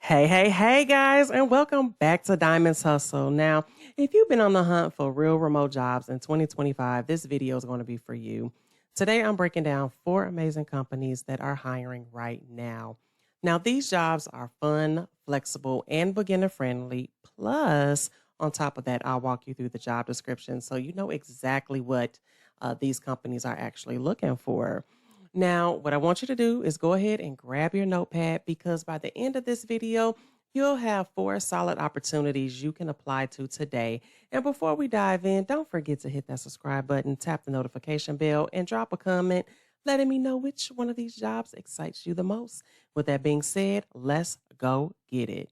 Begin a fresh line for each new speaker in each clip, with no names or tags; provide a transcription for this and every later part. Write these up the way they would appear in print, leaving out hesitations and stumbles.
Hey, guys, and welcome back to Diamonds Hustle. Now, if you've been on the hunt for real remote jobs in 2025, this video is going to be for you. Today, I'm breaking down 4 amazing companies that are hiring right now. Now, these jobs are fun, flexible, and beginner friendly. Plus, on top of that, I'll walk you through the job description so you know exactly what these companies are actually looking for. Now, what I want you to do is go ahead and grab your notepad because by the end of this video, you'll have 4 solid opportunities you can apply to today. And before we dive in, don't forget to hit that subscribe button, tap the notification bell, and drop a comment letting me know which one of these jobs excites you the most. With that being said, let's go get it.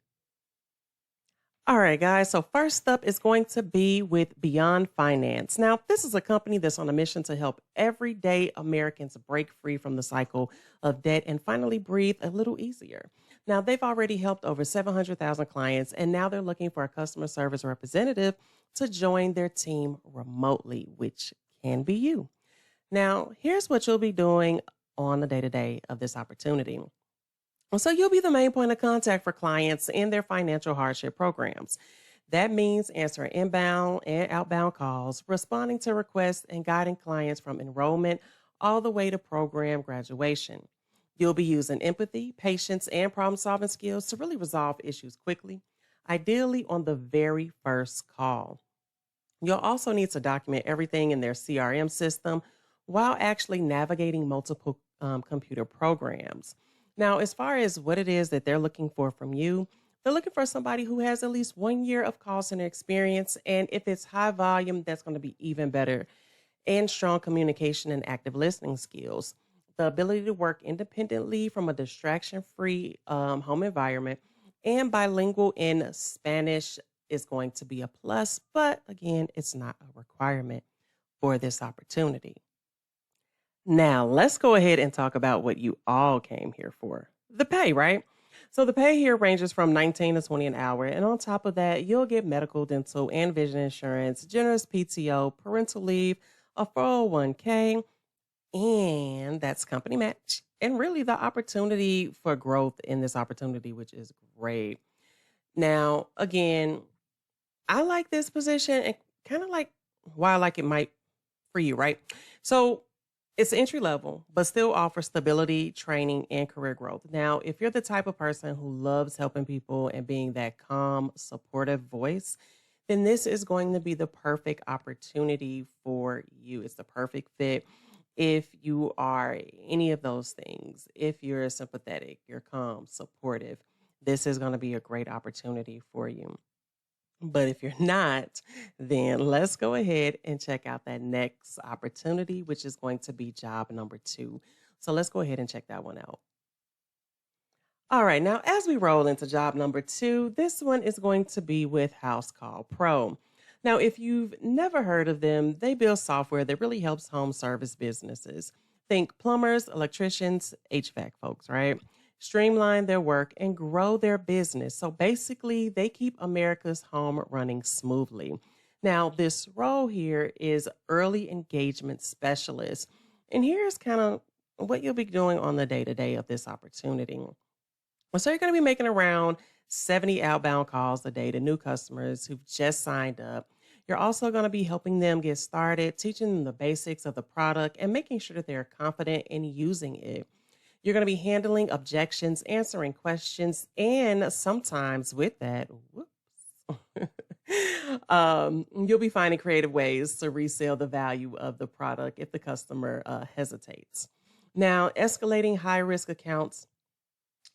All right, guys. So, first up is going to be with Beyond Finance. Now, this is a company that's on a mission to help everyday Americans break free from the cycle of debt and finally breathe a little easier. Now, they've already helped over 700,000 clients, and now they're looking for a customer service representative to join their team remotely, which can be you. Now, here's what you'll be doing on the day to day of this opportunity. So you'll be the main point of contact for clients in their financial hardship programs. That means answering inbound and outbound calls, responding to requests, and guiding clients from enrollment all the way to program graduation. You'll be using empathy, patience, and problem solving skills to really resolve issues quickly, ideally on the very first call. You'll also need to document everything in their CRM system while actually navigating multiple computer programs. Now, as far as what it is that they're looking for from you, they're looking for somebody who has at least 1 year of call center experience. And if it's high volume, that's going to be even better. And strong communication and active listening skills. The ability to work independently from a distraction free home environment and bilingual in Spanish is going to be a plus. But again, it's not a requirement for this opportunity. Now, let's go ahead and talk about what you all came here for. The pay, right? So the pay here ranges from 19 to 20 an hour. And on top of that, you'll get medical, dental, and vision insurance, generous PTO, parental leave, a 401k, and that's company match. And really the opportunity for growth in this opportunity, which is great. Now, again, I like this position and kind of like why I like it might for you, right? So it's entry level, but still offers stability, training, and career growth. Now, if you're the type of person who loves helping people and being that calm, supportive voice, then this is going to be the perfect opportunity for you. It's the perfect fit if you are any of those things. If you're sympathetic, you're calm, supportive, this is going to be a great opportunity for you. But if you're not, then let's go ahead and check out that next opportunity, which is going to be job number 2. So let's go ahead and check that one out. All right, now as we roll into job number 2, this one is going to be with Housecall Pro. Now, if you've never heard of them, they build software that really helps home service businesses. Think plumbers, electricians, HVAC folks, right? Streamline their work and grow their business. So basically, they keep America's home running smoothly. Now, this role here is early engagement specialist. And here's kind of what you'll be doing on the day to day of this opportunity. So you're going to be making around 70 outbound calls a day to new customers who've just signed up. You're also going to be helping them get started, teaching them the basics of the product, and making sure that they're confident in using it. You're going to be handling objections, answering questions, and sometimes with that, whoops, you'll be finding creative ways to resell the value of the product if the customer hesitates. Now, escalating high risk accounts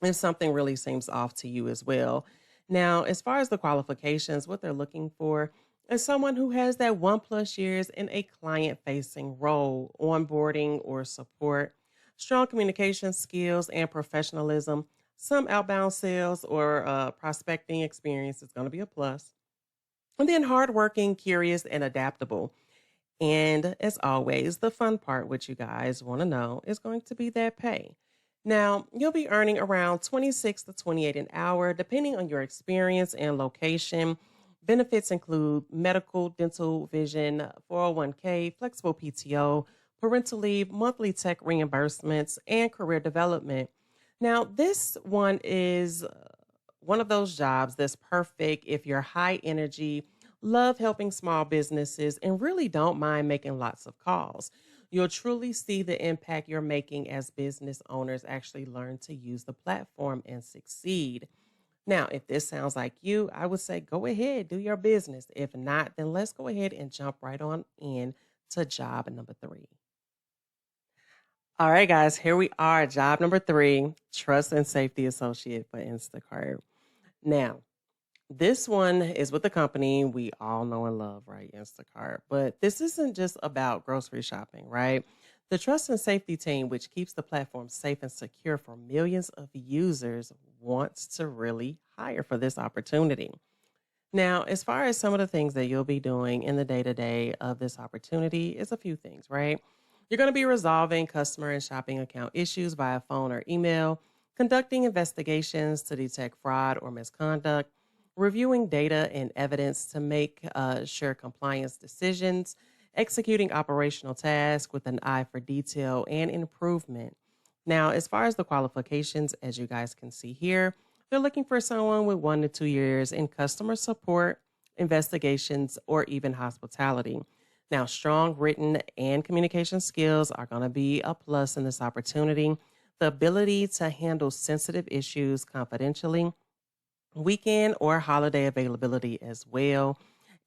if something really seems off to you as well. Now, as far as the qualifications, what they're looking for is someone who has that 1+ years in a client facing role, onboarding or support, strong communication skills and professionalism, some outbound sales or prospecting experience is going to be a plus. And then hardworking, curious, and adaptable. And as always, the fun part, which you guys want to know, is going to be that pay. Now, you'll be earning around 26 to 28 an hour, depending on your experience and location. Benefits include medical, dental, vision, 401k, flexible PTO, parental leave, monthly tech reimbursements, and career development. Now, this one is one of those jobs that's perfect if you're high energy, love helping small businesses, and really don't mind making lots of calls. You'll truly see the impact you're making as business owners actually learn to use the platform and succeed. Now, if this sounds like you, I would say go ahead, do your business. If not, then let's go ahead and jump right on in to job number three. All right, guys, here we are. Job number three, trust and safety associate for Instacart. Now, this one is with the company we all know and love, right? Instacart. But this isn't just about grocery shopping, right? The trust and safety team, which keeps the platform safe and secure for millions of users, wants to really hire for this opportunity. Now, as far as some of the things that you'll be doing in the day to day of this opportunity, is a few things, right? You're going to be resolving customer and shopping account issues via phone or email, conducting investigations to detect fraud or misconduct, reviewing data and evidence to make sure compliance decisions, executing operational tasks with an eye for detail and improvement. Now, as far as the qualifications, as you guys can see here, they're looking for someone with 1 to 2 years in customer support, investigations, or even hospitality. Now, strong written and communication skills are going to be a plus in this opportunity. The ability to handle sensitive issues confidentially, weekend or holiday availability as well.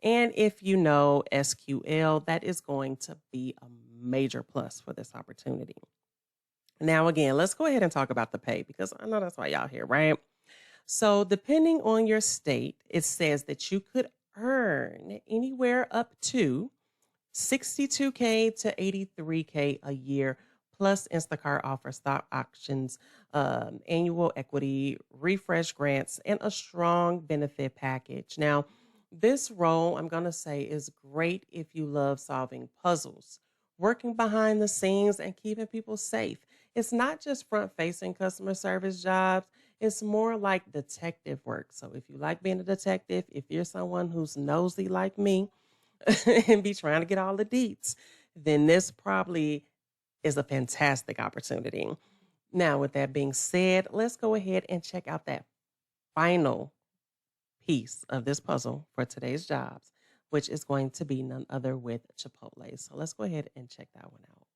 And if you know SQL, that is going to be a major plus for this opportunity. Now, again, let's go ahead and talk about the pay because I know that's why y'all here, right? So, depending on your state, it says that you could earn anywhere up to 62K to 83K a year. Plus, Instacart offers stock options, annual equity, refresh grants, and a strong benefit package. Now, this role, I'm going to say, is great if you love solving puzzles, working behind the scenes, and keeping people safe. It's not just front facing customer service jobs, it's more like detective work. So, if you like being a detective, if you're someone who's nosy like me, and be trying to get all the deets, then this probably is a fantastic opportunity. Now, with that being said, let's go ahead and check out that final piece of this puzzle for today's jobs, which is going to be none other with Chipotle. So let's go ahead and check that one out.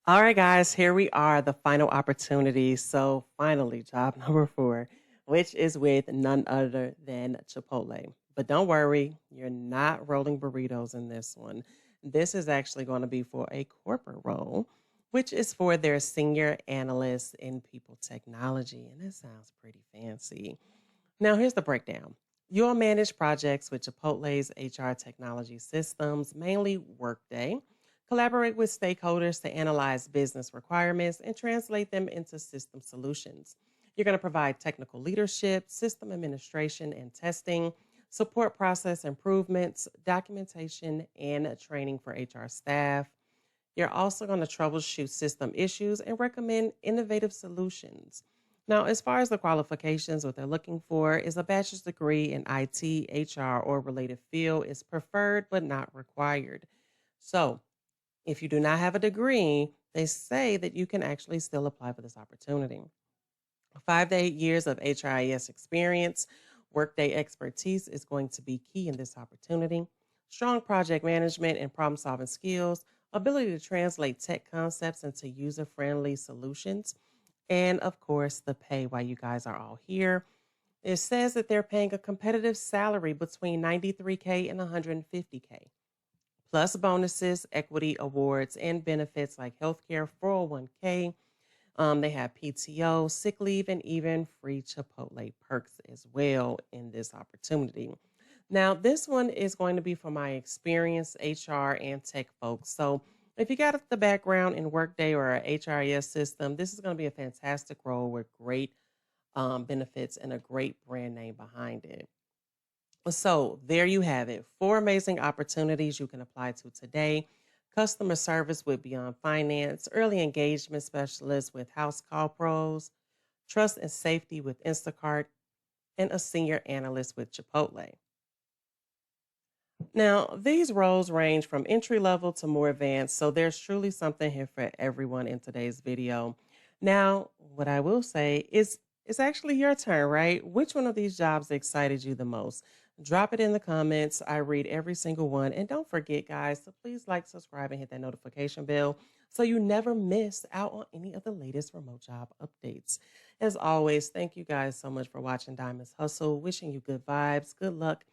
All right, guys, here we are, the final opportunity. So, finally, job number four, which is with none other than Chipotle. But don't worry, you're not rolling burritos in this one. This is actually going to be for a corporate role, which is for their senior analyst in people technology. And this sounds pretty fancy. Now, here's the breakdown. You'll manage projects with Chipotle's HR technology systems, mainly Workday. Collaborate with stakeholders to analyze business requirements and translate them into system solutions. You're going to provide technical leadership, system administration and testing, support process improvements, documentation, and training for HR staff. You're also going to troubleshoot system issues and recommend innovative solutions. Now, as far as the qualifications, what they're looking for is a bachelor's degree in IT, HR, or related field is preferred but not required. So, if you do not have a degree, they say that you can actually still apply for this opportunity. 5 to 8 years of HRIS experience, workday expertise is going to be key in this opportunity. Strong project management and problem solving skills, ability to translate tech concepts into user friendly solutions, and of course, the pay while you guys are all here. It says that they're paying a competitive salary between 93K and 150K, plus bonuses, equity awards, and benefits like healthcare, 401K. They have PTO, sick leave, and even free Chipotle perks as well in this opportunity. Now, this one is going to be for my experienced HR and tech folks. So, if you got the background in Workday or a HRIS system, this is going to be a fantastic role with great benefits and a great brand name behind it. So, there you have it. Four amazing opportunities you can apply to today. Customer service with Beyond Finance, early engagement specialist with Housecall Pros, trust and safety with Instacart, and a senior analyst with Chipotle. Now, these roles range from entry level to more advanced, so there's truly something here for everyone in today's video. Now, what I will say is It's actually your turn, right? Which one of these jobs excited you the most? Drop it in the comments. I read every single one. And don't forget, guys, to please like, subscribe, and hit that notification bell so you never miss out on any of the latest remote job updates. As always, thank you guys so much for watching Diamonds Hustle. Wishing you good vibes, good luck.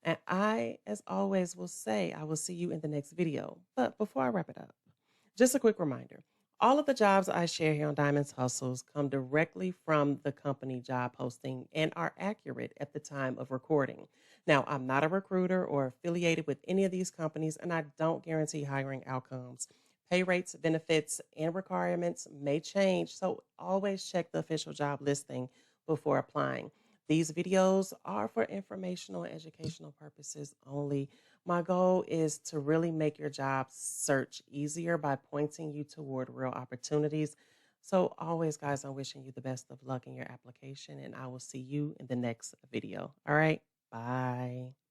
And I, as always, will say I will see you in the next video. But before I wrap it up, just a quick reminder. All of the jobs I share here on Diamonds Hustles come directly from the company job posting and are accurate at the time of recording. Now, I'm not a recruiter or affiliated with any of these companies, and I don't guarantee hiring outcomes. Pay rates, benefits, and requirements may change, so always check the official job listing before applying. These videos are for informational and educational purposes only. My goal is to really make your job search easier by pointing you toward real opportunities. So, always, guys, I'm wishing you the best of luck in your application, and I will see you in the next video. All right. Bye.